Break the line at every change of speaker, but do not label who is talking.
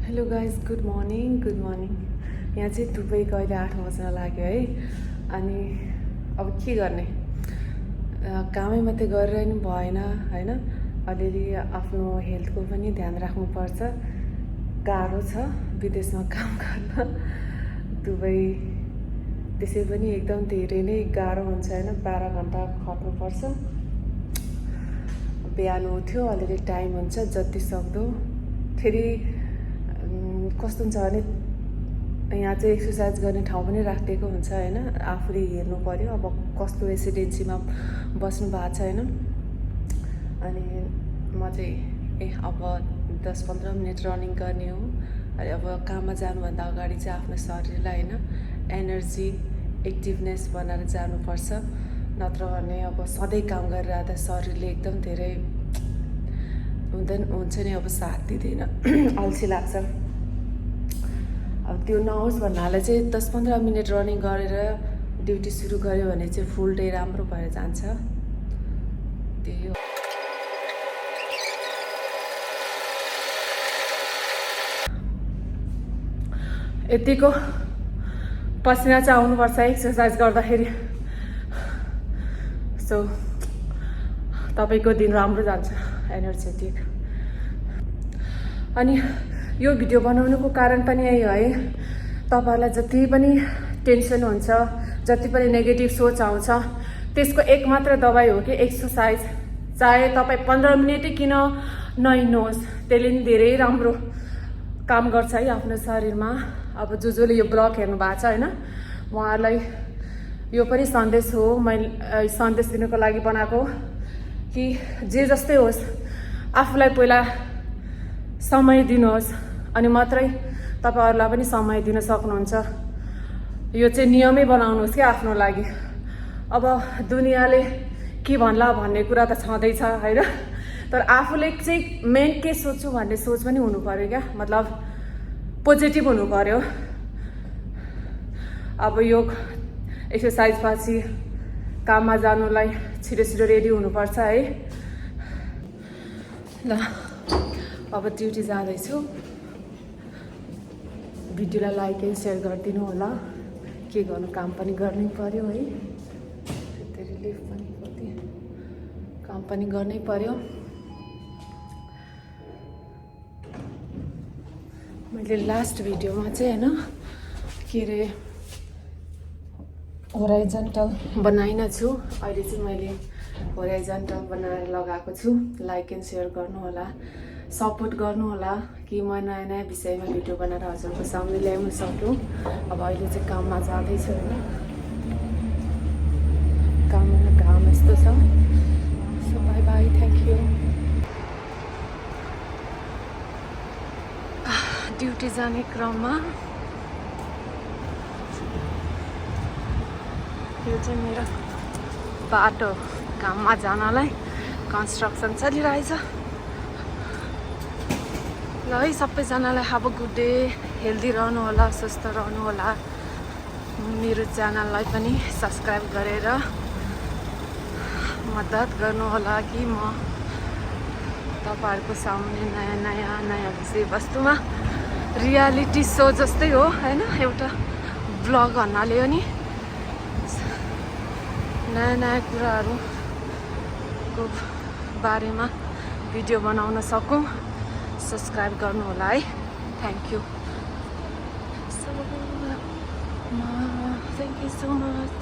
Hello guys good morning यहाँ चाहिँ दुबईको अहिले 8 बज्न लाग्यो है। अनि अब के गर्ने, कामै मात्रै गरेर नि भएन हैन, अलिअलि आफ्नो हेल्थको पनि ध्यान राख्नुपर्छ। गाह्रो छ विदेशमा काम गर्न, दुबई त्यसै पनि एकदम धेरै नै गाह्रो हुन्छ हैन। 12 घन्टा खट्नुपर्छ, बिहान उठ्यो अलिअलि टाइम हुन्छ जति सक्दो। फेरि कस्तो हुन्छ भने यहाँ चाहिँ एक्सर्साइज गर्ने ठाउँ पनि राखिदिएको हुन्छ हैन, आफूले हेर्नु पर्यो अब कस्तो रेसिडेन्सीमा बस्नु भएको छ हैन। अनि म चाहिँ अब 10-15 मिनट रनिङ गर्ने हो। अनि अब काममा जानुभन्दा अगाडि चाहिँ आफ्नो शरीरलाई हैन एनर्जी एक्टिभनेस बनाएर जानुपर्छ, नत्र भने अब सधैँ काम गरिरहँदा शरीरले एकदम धेरै हुन्छ नि, अब साथ दिँदैन, अल्छी लाग्छ। अब त्यो नहोस् भन्नाले चाहिँ 10-15 मिनट रनिङ गरेर ड्युटी सुरु गर्यो भने चाहिँ फुल डे राम्रो भएर जान्छ। त्यही हो। यतिको पसिना चाहिँ आउनुपर्छ एक्सर्साइज गर्दाखेरि, सो तपाईँको दिन राम्रो जान्छ, एनर्जेटिक। अनि यो भिडियो बनाउनुको कारण पनि यही है, तपाईँहरूलाई जति पनि टेन्सन हुन्छ, जति पनि नेगेटिभ सोच आउँछ, त्यसको एकमात्र दबाई हो कि एक्सर्साइज। चाहे तपाईँ 15 मिनटै किन नहिँड्नुहोस्, त्यसले नि धेरै राम्रो काम गर्छ है आफ्नो शरीरमा। अब जसले यो ब्लग हेर्नु भएको छ होइन, उहाँहरूलाई यो पनि सन्देश हो, मैले सन्देश दिनुको लागि बनाएको कि जे जस्तै होस् आफूलाई पहिला समय दिनुहोस्, अनि मात्रै तपाईँहरूलाई पनि समय दिन सक्नुहुन्छ। यो चाहिँ नियमै बनाउनुहोस् क्या आफ्नो लागि। अब दुनियाँले के भन्ला भन्ने कुरा त छँदैछ होइन, तर आफूले चाहिँ मेन के सोच्छु भन्ने सोच पनि हुनु पर्यो क्या, मतलब पोजिटिभ हुनु पर्यो। अब यो एक्सर्साइज पछि काममा जानुलाई छिटो छिटो रेडी हुनुपर्छ है। ल अब ड्युटी जाँदैछु, भिडियोलाई लाइक एन्ड सेयर गरिदिनु होला। के गर्नु, काम पनि गर्नै पर्यो है, रिलिफ पनि कति काम पनि गर्नै पर्यो। मैले लास्ट भिडियोमा चाहिँ होइन के अरे होराइजन्टल बनाइन छु, अहिले चाहिँ मैले होराइजन्टल बनाएर लगाएको छु। लाइक एन्ड सेयर गर्नु होला, सपोर्ट गर्नु होला कि म नयाँ नयाँ विषयमा भिडियो बनाएर हजुरको सामने ल्याउन सक्छु। अब अहिले चाहिँ काममा जाँदैछु होइन, काममा काम यस्तो छ। So by by, thank you. Duty जाने क्रममा यो चाहिँ मेरो बाटो, काममा जानलाई कन्स्ट्रक्सन चलिरहेछ। ल है सबैजनालाई have a good day, healthy रहनु होला, स्वस्थ रहनु होला। मेरो च्यानललाई पनि सब्सक्राइब गरेर मद्दत गर्नु होला कि म तपाईँहरूको सामने नयाँ विषयवस्तुमा रियालिटी सो जस्तै हो होइन, एउटा ब्लग भन्नाले हो नि, नयाँ कुराहरूको बारेमा भिडियो बनाउन सकौँ। सब्सक्राइब गर्नु होला है, thank you so much, thank you so much.